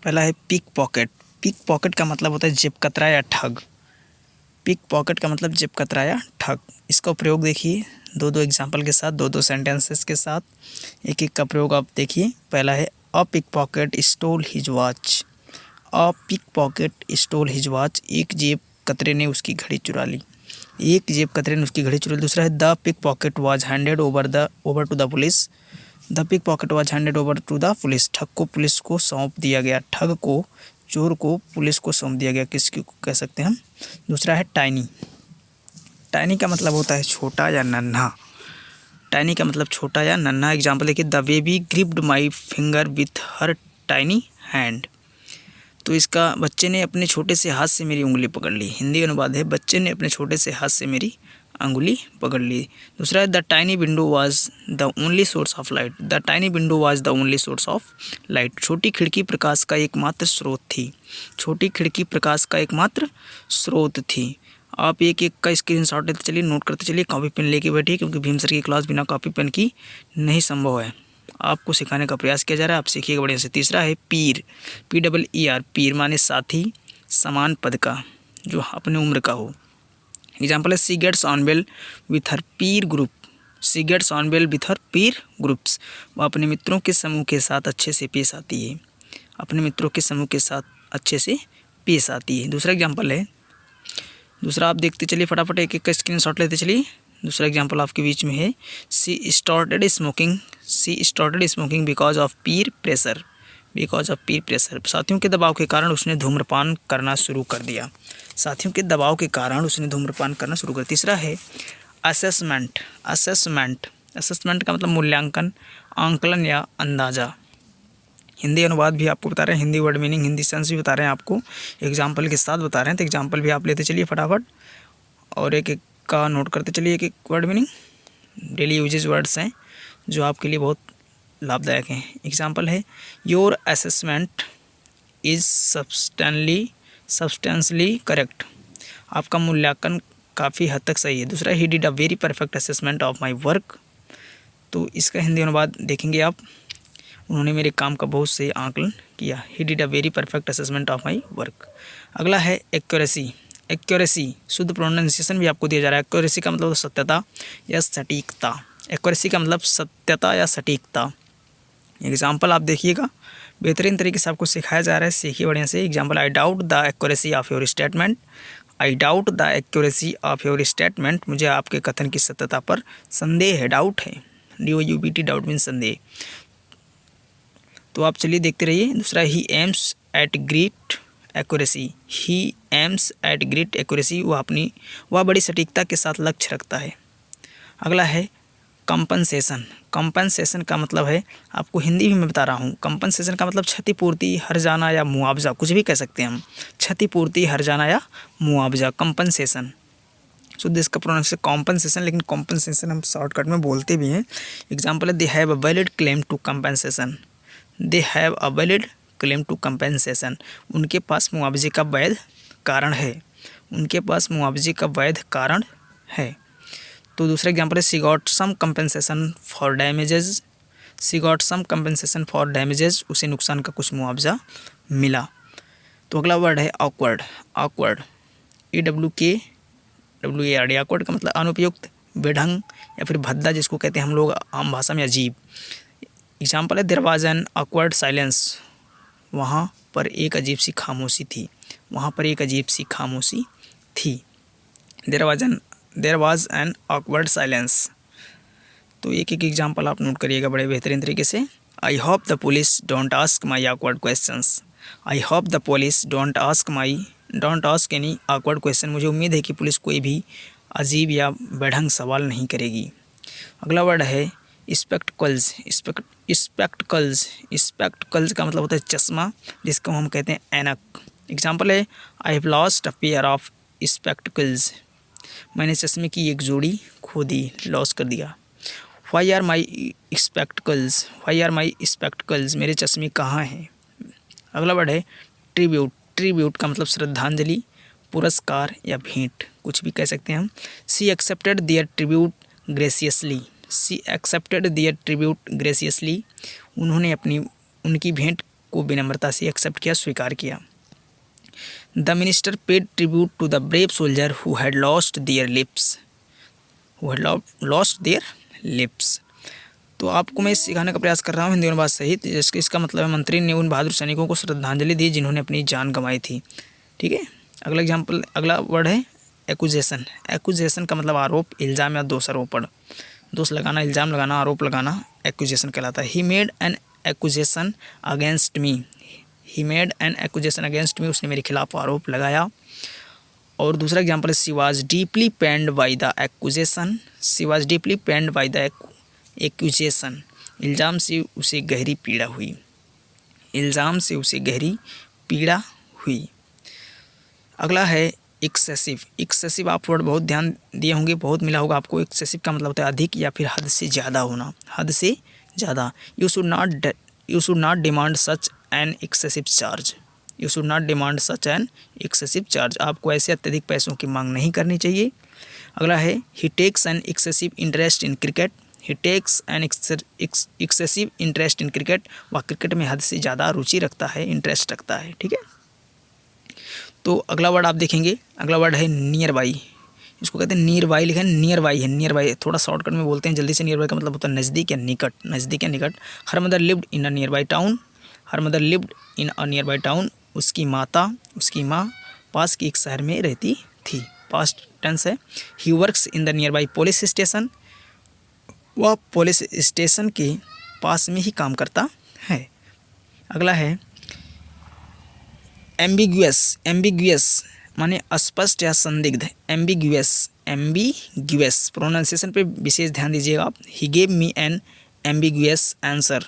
पहला है pick pocket. Pick pocket का मतलब होता है जेब कतरा या ठग। पिक पॉकेट का मतलब जेब कतरा या ठग। इसका प्रयोग देखिए दो दो एग्जाम्पल के साथ, दो दो सेंटेंसेस के साथ, एक एक का प्रयोग आप देखिए। पहला है a pickpocket stole his watch. A pickpocket stole his watch, एक जेब कतरे ने उसकी घड़ी चुरा ली। एक जेब कतरे ने उसकी घड़ी चुरा ली। दूसरा है the pickpocket was handed over to the police. The pickpocket was handed over to the police, ठग को पुलिस को सौंप दिया गया। ठग को, चोर को पुलिस को सौंप दिया गया, किसकी कह सकते हैं हम। दूसरा है टाइनी। टाइनी का मतलब होता है छोटा या नन्हा। टाइनी का मतलब छोटा या नन्हा। एग्जाम्पल देखिए the baby gripped my finger with her tiny hand. तो इसका बच्चे ने अपने छोटे से हाथ से मेरी उंगली पकड़ ली। हिंदी अनुवाद है बच्चे ने अपने छोटे से हाथ से मेरी अंगुली पकड़ ली। दूसरा है the tiny window was the only source of light. The tiny window was the only source of light, छोटी खिड़की प्रकाश का एकमात्र स्रोत थी। छोटी खिड़की प्रकाश का एकमात्र स्रोत थी। आप एक एक का स्क्रीनशॉट लेते चलिए, नोट करते चलिए, कॉपी पेन लेके बैठिए, क्योंकि भीम सर की क्लास बिना कॉपी पेन की नहीं संभव है। आपको सिखाने का प्रयास किया जा रहा है, आप सीखिएगा बढ़िया से। तीसरा है पीर। PEER, पीर माने साथी, समान पद का, जो अपने उम्र का हो। एग्जाम्पल है she gets on well with her peer group. She gets on well with her peer groups, वह अपने मित्रों के समूह के साथ अच्छे से पेश आती है। अपने मित्रों के समूह के साथ अच्छे से पेश आती है। दूसरा एग्जाम्पल है, दूसरा आप देखते चलिए फटाफट, एक एक का स्क्रीनशॉट लेते चलिए। दूसरा एग्जाम्पल आपके बीच में है सी started smoking because of Pir pressure. Because of Pir pressure, साथियों के दबाव के कारण उसने धूम्रपान करना शुरू कर दिया। साथियों के दबाव के कारण उसने धूम्रपान करना शुरू कर। तीसरा है असेसमेंट। असेसमेंट का मतलब मूल्यांकन, आंकलन या अंदाजा। हिंदी अनुवाद भी आपको बता रहे हैं, Hindi word meaning, Hindi sense भी बता रहे हैं आपको, एग्जाम्पल के साथ बता रहे हैं। तो एग्जाम्पल भी आप लेते चलिए फटाफट और एक एक का नोट करते चलिए, एक एक word meaning. Daily usages words हैं जो आपके लिए बहुत लाभदायक हैं। एग्जाम्पल है your assessment is substantially correct. आपका मूल्यांकन काफ़ी हद तक सही है। दूसरा he did a very perfect assessment of my work. तो इसका हिंदी अनुवाद देखेंगे आप, उन्होंने मेरे काम का बहुत सही आकलन किया। ही did a very perfect assessment of my work. अगला है एक्यूरेसी। एक्यूरेसी शुद्ध प्रोनाउंसिएशन भी आपको दिया जा रहा है। एक्यूरेसी का मतलब सत्यता या सटीकता। एक्यूरेसी का मतलब सत्यता या सटीकता। एग्जाम्पल आप देखिएगा, बेहतरीन तरीके से आपको सिखाया जा रहा है, सीखिए बढ़िया से। Example I doubt the accuracy of your statement. I doubt the accuracy of your statement, मुझे आपके कथन की सत्यता पर संदेह है, डाउट है। DOUBT, डाउट मीन संदेह। तो आप चलिए देखते रहिए। दूसरा he aims at great accuracy. He aims at great accuracy, वह बड़ी सटीकता के साथ लक्ष्य रखता है। अगला है कंपनसेशन। कंपनसेशन का मतलब है, आपको हिंदी भी मैं बता रहा हूँ, कंपनसेशन का मतलब क्षतिपूर्ति, हर्जाना या मुआवजा, कुछ भी कह सकते हैं हम। क्षतिपूर्ति, हर्जाना या मुआवजा, कंपनसेशन। शुद्ध इसका प्रोनाउंसिएशन कॉम्पनसेशन, लेकिन कॉम्पनसेशन हम शॉर्टकट में बोलते भी हैं। एग्जाम्पल है they have a valid claim to compensation. They have a valid claim to compensation, उनके पास मुआवजे का वैध कारण है। उनके पास मुआवजे का वैध कारण है। तो दूसरा एग्जाम्पल है she got some compensation for damages. She got some compensation for damages, उसे नुकसान का कुछ मुआवजा मिला। तो अगला वर्ड है ऑकवर्ड। Awkward AWKWARD। ऑकवर्ड का मतलब अनुपयुक्त, बेढंग या फिर भद्दा, जिसको कहते हैं हम लोग आम भाषा में अजीब। एग्जाम्पल है there was an awkward silence. वहाँ पर एक अजीब सी खामोशी थी। वहाँ पर एक अजीब सी खामोशी थी। There was an awkward silence. तो एक एक एग्जाम्पल आप नोट करिएगा बड़े बेहतरीन तरीके से। I hope the police don't ask my awkward questions. I hope the police don't ask any awkward question, मुझे उम्मीद है कि पुलिस कोई भी अजीब या बेढंग सवाल नहीं करेगी। अगला वर्ड है स्पेक्टिकल्स। स्पेक्टिकल्स का मतलब होता है चश्मा, जिसको हम कहते हैं ऐनक। एग्जाम्पल है I have lost a pair of spectacles. मैंने चश्मे की एक जोड़ी खो दी, लॉस कर दिया। वाई आर माई स्पेक्टिकल्स, मेरे चश्मे कहाँ हैं। अगला वर्ड है ट्रिब्यूट। ट्रिब्यूट का मतलब श्रद्धांजलि, पुरस्कार या भेंट, कुछ भी कह सकते हैं हम। She accepted their tribute graciously. She accepted their tribute graciously, उन्होंने उनकी भेंट को विनम्रता से एक्सेप्ट किया, स्वीकार किया। The minister paid tribute to the brave soldier who had lost their lives. तो आपको मैं सिखाने का प्रयास कर रहा हूँ हिंदी अनुवाद सहित, इसका मतलब है मंत्री ने उन बहादुर सैनिकों को श्रद्धांजलि दी जिन्होंने अपनी जान गंवाई थी। ठीक है, अगला एग्जाम्पल, अगला वर्ड है एक्यूजेशन। एक्यूजेशन का मतलब आरोप, इल्ज़ाम या दोषारोपण। दोष लगाना, इल्ज़ाम लगाना, आरोप लगाना एक्यूजेशन कहलाता है। He made an accusation against me. He made an accusation against me, उसने मेरे खिलाफ आरोप लगाया। और दूसरा एग्जाम्पल है she was deeply pained by the accusation. She was deeply pained by the accusation, इल्ज़ाम से उसे गहरी पीड़ा हुई। इल्ज़ाम से उसे गहरी पीड़ा हुई। अगला है एक्सेसिव। एक्सेसिव आप वर्ड बहुत ध्यान दिए होंगे, बहुत मिला होगा आपको। एक्सेसिव का मतलब होता है अधिक या फिर हद से ज़्यादा होना, हद से ज़्यादा। You should not demand such an excessive charge. You should not demand such an excessive charge, आपको ऐसे अत्यधिक पैसों की मांग नहीं करनी चाहिए। अगला है he takes an excessive interest in cricket. He takes an excessive interest in cricket, वह क्रिकेट में हद से ज़्यादा रुचि रखता है, इंटरेस्ट रखता है। ठीक है, तो अगला वर्ड आप देखेंगे, अगला वर्ड है नियर बाई। इसको कहते हैं नियर बाई, लिखा है नियर बाई है, नियर बाई थोड़ा शॉर्टकट में बोलते हैं जल्दी से। नियर बाई का मतलब होता है नज़दीक या निकट, नज़दीक या निकट। Her mother lived in a near by town. Her mother lived in a near by town, उसकी माँ पास के एक शहर में रहती थी। पास्ट टेंस है। He works in the near by police station. वह पुलिस स्टेशन के पास में ही काम करता है। अगला है एम्बिग्यूअस माने अस्पष्ट या संदिग्ध। एम्बिग्यूअस प्रोनाउंसिएशन पे विशेष ध्यान दीजिएगा आप। He gave me an ambiguous answer.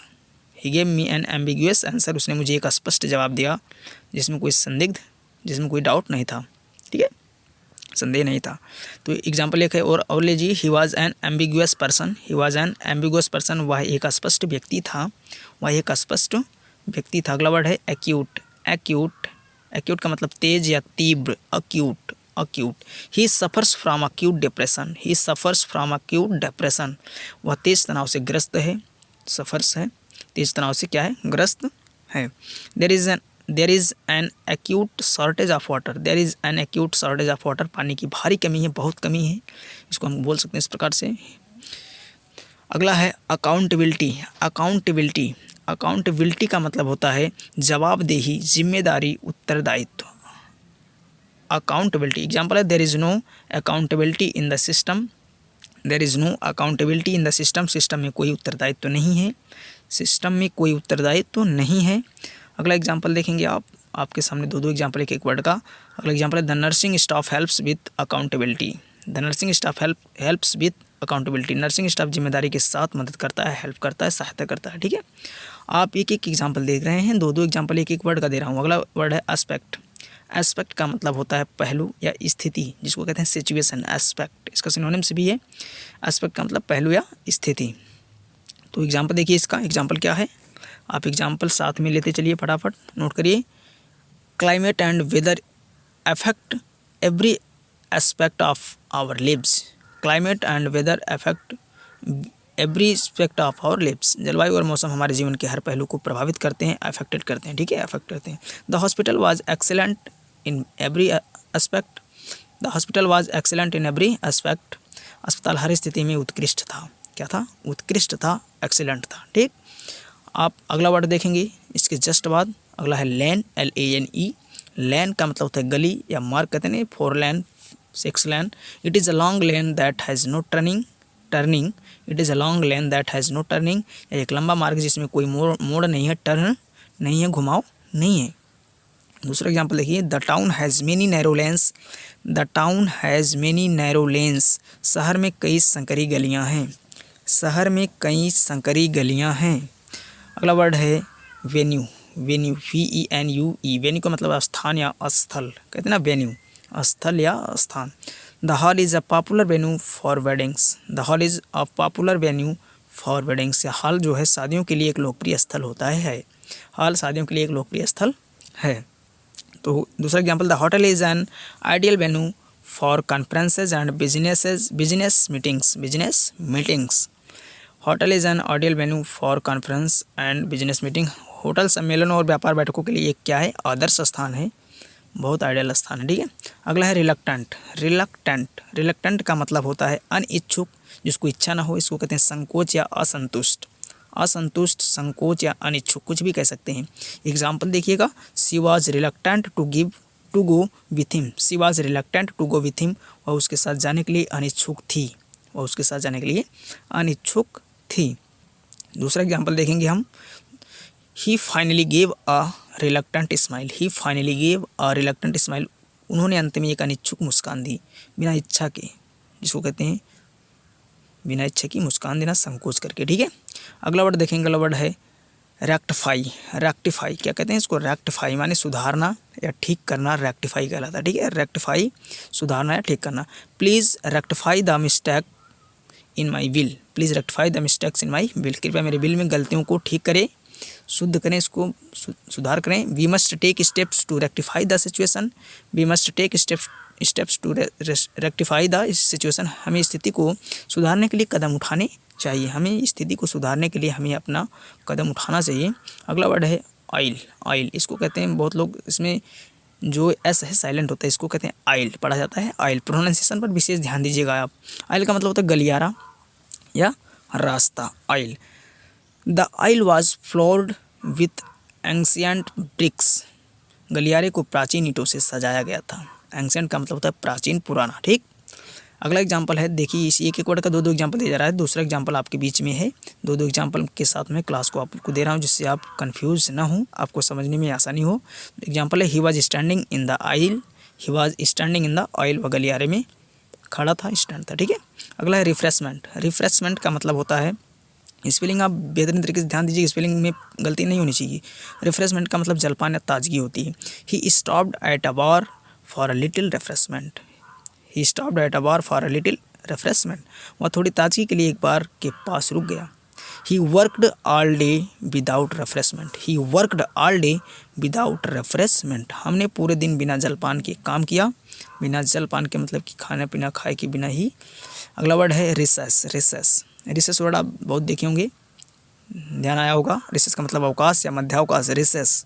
He gave me an ambiguous answer, उसने मुझे एक अस्पष्ट जवाब दिया जिसमें कोई संदिग्ध, जिसमें कोई डाउट नहीं था। ठीक है, संदेह नहीं था। तो एग्जाम्पल एक है और लीजिए, he was an ambiguous person. He was an ambiguous person, वह एक अस्पष्ट व्यक्ति था, वह एक अस्पष्ट व्यक्ति था। अगला वर्ड है एक्यूट। एक्यूट का मतलब तेज या तीव्र, acute. He suffers from acute depression. He suffers from acute depression, वह तेज तनाव से ग्रस्त है। सफ़र्स है, तेज तनाव से क्या है, ग्रस्त है। There is an acute shortage of water. There is an acute shortage of water, पानी की भारी कमी है, बहुत कमी है, इसको हम बोल सकते हैं इस प्रकार से। अगला है अकाउंटेबिलिटी। अकाउंटेबिलिटी का मतलब होता है जवाबदेही, जिम्मेदारी, उत्तरदायित्व। अकाउंटेबिलिटी एग्जाम्पल है there is no accountability in the system. There is no accountability in the system, system में कोई उत्तरदायित्व नहीं है, सिस्टम में कोई उत्तरदायित्व नहीं है। अगला एग्जाम्पल देखेंगे आप, आपके सामने दो एग्जाम्पल एक वर्ड का। अगला एग्जाम्पल है the nursing staff helps with accountability. The nursing staff helps with accountability, nursing staff जिम्मेदारी के साथ मदद करता है, हेल्प करता है, सहायता करता है। ठीक है, आप एक एग्जाम्पल देख रहे हैं, दो एग्जाम्पल एक वर्ड का दे रहा हूँ। अगला वर्ड है एस्पेक्ट। एस्पेक्ट का मतलब होता है पहलू या स्थिति, जिसको कहते हैं सिचुएशन। एस्पेक्ट इसका सिनोनिम्स भी है। एस्पेक्ट का मतलब पहलू या स्थिति। तो एग्जाम्पल देखिए, इसका एग्जाम्पल क्या है, आप एग्जाम्पल साथ में लेते चलिए, फटाफट नोट करिए। Climate and weather affect every aspect of our lives. Climate and weather affect every aspect of our lives. जलवायु और मौसम हमारे जीवन के हर पहलू को प्रभावित करते हैं, अफेक्टेड करते हैं। ठीक है, अफेक्ट करते हैं। The hospital was excellent in every aspect. The hospital was excellent in every aspect. अस्पताल हर स्थिति में उत्कृष्ट था। क्या था, उत्कृष्ट था, एक्सीलेंट था। ठीक, आप अगला वर्ड देखेंगे इसके जस्ट बाद। अगला है लेन, LANE। लेन का मतलब होता है गली या मार्ग, कहते हैं 4 lane 6 lane. It is a long lane that has no turning. It is a long lane that has no turning, एक लंबा मार्ग जिसमें कोई मोड़ नहीं है, टर्न नहीं है, घुमाव नहीं है। दूसरा एग्जाम्पल देखिए, the town has many narrow lens. The town has many narrow lens, शहर में कई संकरी गलियाँ हैं। शहर में कई संकरी गलियाँ हैं। अगला वर्ड है वेन्यू। VENUE। वेन्यू का मतलब स्थान या स्थल, कहते हैं ना वेन्यू, स्थल या स्थान। The hall is a popular venue for weddings. The hall is a popular venue for weddings, hall जो है शादियों के लिए एक लोकप्रिय स्थल होता है। हॉल शादियों के लिए एक लोकप्रिय स्थल है। तो दूसरा example, the hotel is an ideal venue for conferences and business meetings. Hotel is an ideal venue for conference and business meeting. Hotel, सम्मेलनों और व्यापार बैठकों के लिए एक क्या है, आदर्श स्थान है, बहुत आइडियल स्थान है, ठीक है। अगला है रिलक्टेंट। रिलक्टेंट का मतलब होता है अनिच्छुक, जिसको इच्छा ना हो, इसको कहते हैं संकोच या असंतुष्ट। संकोच या अनिच्छुक, कुछ भी कह सकते हैं। एग्जाम्पल देखिएगा, she was reluctant to go with him. She was reluctant to go with him, वह उसके साथ जाने के लिए अनिच्छुक थी। दूसरा एग्जाम्पल देखेंगे हम, he finally gave a reluctant smile. उन्होंने अंत में एक अनिच्छुक मुस्कान दी, बिना इच्छा के, जिसको कहते हैं बिना इच्छा की मुस्कान देना, संकोच करके, ठीक है। अगला वर्ड देखेंगे, अगला वर्ड है रेक्टिफाई। क्या कहते हैं इसको, रेक्टिफाई माने सुधारना या ठीक करना, रेक्टिफाई कहलाता है, ठीक है। रेक्टिफाई सुधारना या ठीक करना। Please rectify the mistake in my will. कृपया मेरे बिल में गलतियों को ठीक करें, शुद्ध करें, इसको सुधार करें। We must take steps to rectify the situation. हमें स्थिति को सुधारने के लिए कदम उठाने चाहिए। हमें अपना कदम उठाना चाहिए। अगला वर्ड है ऑयल। इसको कहते हैं, बहुत लोग इसमें जो एस है साइलेंट होता है, इसको कहते हैं ऑयल, पढ़ा जाता है ऑयल। प्रोनाउंसिएशन पर विशेष ध्यान दीजिएगा आप। ऑयल का मतलब होता है गलियारा या रास्ता, aisle. The aisle was floored with ancient bricks. गलियारे को प्राचीन ईंटों से सजाया गया था। एंशियंट का मतलब होता है प्राचीन, पुराना, ठीक। अगला एग्जाम्पल है, देखिए इसी एक वर्ड का दो एग्जाम्पल दिया जा रहा है। दूसरा एग्जाम्पल आपके बीच में है। दो एग्जाम्पल के साथ में क्लास को आपको दे रहा हूँ, जिससे आप कंफ्यूज ना हो, आपको समझने में आसानी हो। एग्जाम्पल है, he was standing in the oil. वह गलियारे में खड़ा था, स्टैंड था, ठीक है। अगला है रिफ्रेशमेंट का मतलब होता है, स्पेलिंग आप बेहतरीन तरीके से ध्यान दीजिए, स्पेलिंग में गलती नहीं होनी चाहिए। रिफ्रेशमेंट का मतलब जलपान या ताजगी होती है। He stopped at a bar for a little refreshment. वह थोड़ी ताजगी के लिए एक बार के पास रुक गया। He worked all day without refreshment. हमने पूरे दिन बिना जलपान के काम किया। बिना जलपान के मतलब कि खाना पीना खाए के बिना ही। अगला वर्ड है रिसेस वर्ड आप बहुत देखे होंगे, ध्यान आया होगा। रिसेस का मतलब अवकाश या मध्यावकाश, रिसेस।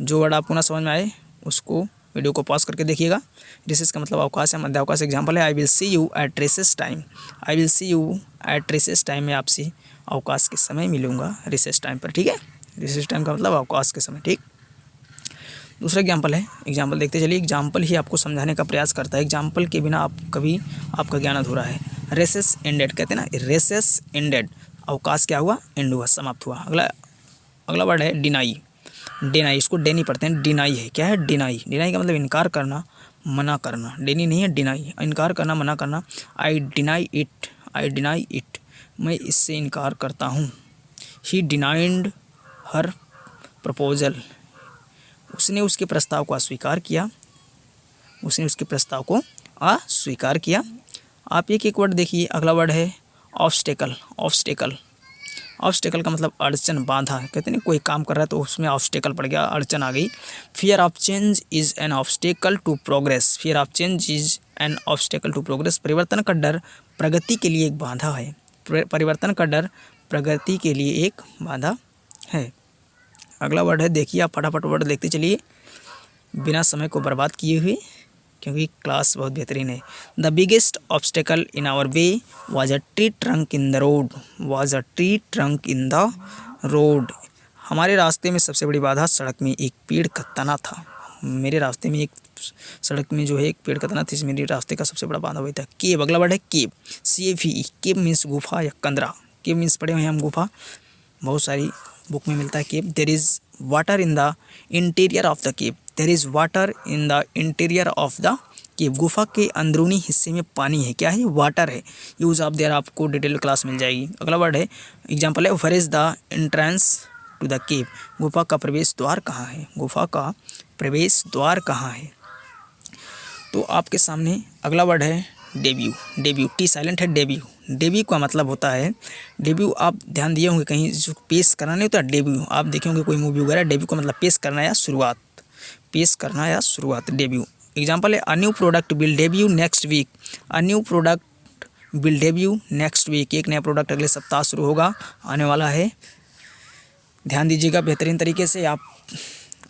जो वर्ड आपको ना समझ में आए उसको वीडियो को पॉज करके देखिएगा। रिसेस का मतलब अवकाश या मध्यावकाश। एग्जाम्पल है, I will see you at recess time. मैं आपसे अवकाश के समय मिलूंगा, रिसेस टाइम पर, ठीक है। रिसेस टाइम का मतलब अवकाश के समय, ठीक। दूसरा एग्जाम्पल है, एग्जाम्पल देखते चलिए। एग्जाम्पल ही आपको समझाने का प्रयास करता है। एग्जाम्पल के बिना आपका ज्ञान अधूरा है। रेसेस एंडेड कहते हैं ना, रेसेस एंडेड, अवकाश क्या हुआ, एंड हुआ, समाप्त हुआ। अगला वर्ड है डिनाई। इसको डेनी पढ़ते हैं, डिनाई है, क्या है, डिनाई का मतलब इनकार करना, मना करना। डेनी नहीं है, डिनाई, इनकार करना, मना करना। आई डिनाई इट, मैं इससे इनकार करता हूँ। ही डिनाइड हर प्रपोजल, उसने उसके प्रस्ताव को अस्वीकार किया। आप एक वर्ड देखिए। अगला वर्ड है ऑब्स्टेकल का मतलब अड़चन, बाधा। कहते हैं कोई काम कर रहा है तो उसमें ऑब्स्टेकल पड़ गया, अड़चन आ गई। Fear of change is an obstacle to progress. परिवर्तन का डर प्रगति के लिए एक बाधा है। अगला वर्ड है, देखिए आप फटाफट वर्ड देखते चलिए बिना समय को बर्बाद किए हुए, क्योंकि क्लास बहुत बेहतरीन है। The biggest obstacle in our way was a tree trunk in the road. हमारे रास्ते में सबसे बड़ी बाधा सड़क में एक पेड़ का तना था। मेरे रास्ते में सड़क में जो है एक पेड़ का तना था, इसमें मेरे रास्ते का सबसे बड़ा बाधा वही था। केव, अगला वर्ड है केव, CAVE। केव मीन्स गुफा या कंदरा। केव मीन्स पढ़े हुए हैं हम गुफा, बहुत सारी बुक में मिलता है cave. There is water in the interior of the cave. गुफा के अंदरूनी हिस्से में पानी है, क्या है, वाटर है। यूज़ ऑफ देयर आपको डिटेल क्लास मिल जाएगी। अगला वर्ड है, एग्जाम्पल है, where is the entrance to the cave. गुफा का प्रवेश द्वार कहाँ है। तो आपके सामने अगला वर्ड है डेब्यू। टी साइलेंट है, डेब्यू का मतलब होता है, डेब्यू आप ध्यान दिए होंगे कहीं, जो पेश करना नहीं होता, डेब्यू आप देखे होंगे कोई मूवी वगैरह, डेब्यू का मतलब पेश करना या शुरुआत, डेब्यू। एग्जाम्पल है, a new product will debut next week. एक नया प्रोडक्ट अगले सप्ताह शुरू होगा, आने वाला है। 2023 में एक नया प्रोडक्ट अगले सप्ताह शुरू होगा, आने वाला है। ध्यान दीजिएगा बेहतरीन तरीके से आप।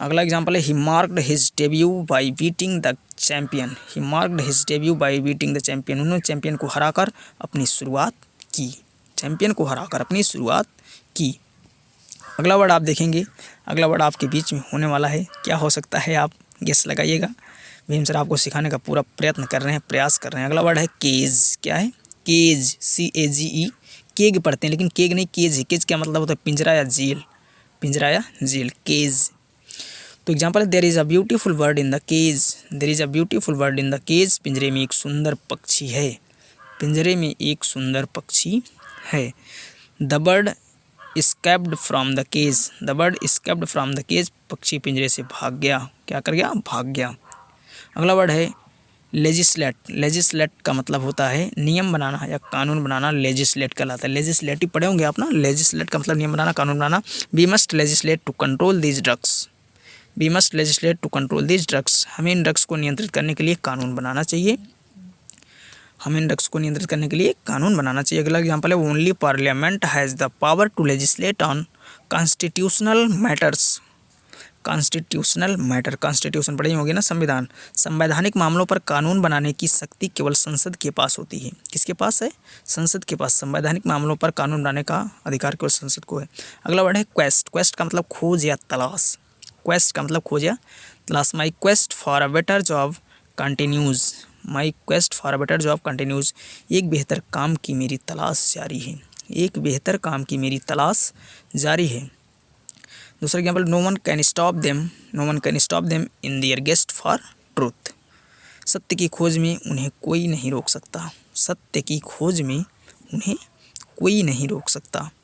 अगला एग्जाम्पल है he marked his debut by beating the champion. He marked his debut by beating the champion. उन्होंने चैंपियन को हराकर अपनी शुरुआत की। चैंपियन को हराकर अपनी शुरुआत की। अगला वर्ड आप देखेंगे, अगला वर्ड आपके बीच में होने वाला है, क्या हो सकता है आप गेस लगाइएगा। भीम सर आपको सिखाने का पूरा प्रयत्न कर रहे हैं, प्रयास कर रहे हैं। अगला वर्ड है केज। क्या है? Cage, CAGE। केग पढ़ते हैं लेकिन केग नहीं, केज है। केज क्या मतलब होता है? पिंजरा या जेल। पिंजरा या जेल, केज। तो एग्जाम्पल है there is a beautiful bird in the cage. There is a beautiful bird in the cage. पिंजरे में एक सुंदर पक्षी है। पिंजरे में एक सुंदर पक्षी है। The bird escaped from the cage। The bird escaped from the cage। पक्षी पिंजरे से भाग गया। क्या कर गया? भाग गया। अगला वर्ड है लेजिस्लेट। लेजिस्लेट का मतलब होता है नियम बनाना या कानून बनाना, लेजिस्लेट कहलाता है। लेजिस्लेटिव पढ़े होंगे आप ना। लेजिस्लेट का मतलब नियम बनाना, कानून बनाना। We must legislate to control these drugs. We must legislate to control these drugs. हमें इन ड्रग्स को नियंत्रित करने के लिए कानून बनाना चाहिए। हमें इन ड्रग्स को नियंत्रित करने के लिए कानून बनाना चाहिए। अगला एग्जाम्पल है only parliament has the power to legislate on constitutional matters. Constitutional matter, constitution पढ़ी होगी ना, संविधान। संवैधानिक मामलों पर कानून बनाने की शक्ति केवल संसद के पास होती है। किसके पास है? संसद के पास। संवैधानिक मामलों पर कानून बनाने का अधिकार केवल संसद को है। अगला वर्ड है क्वेस्ट। क्वेस्ट का मतलब खोज या तलाश। क्वेस्ट का मतलब खोज या तलाश। My quest for a better job continues. My quest for a better job continues. एक बेहतर काम की मेरी तलाश जारी है। एक बेहतर काम की मेरी तलाश जारी है। दूसरा example no one can stop them. No one can stop them in their quest for truth. सत्य की खोज में उन्हें कोई नहीं रोक सकता। सत्य की खोज में उन्हें कोई नहीं रोक सकता।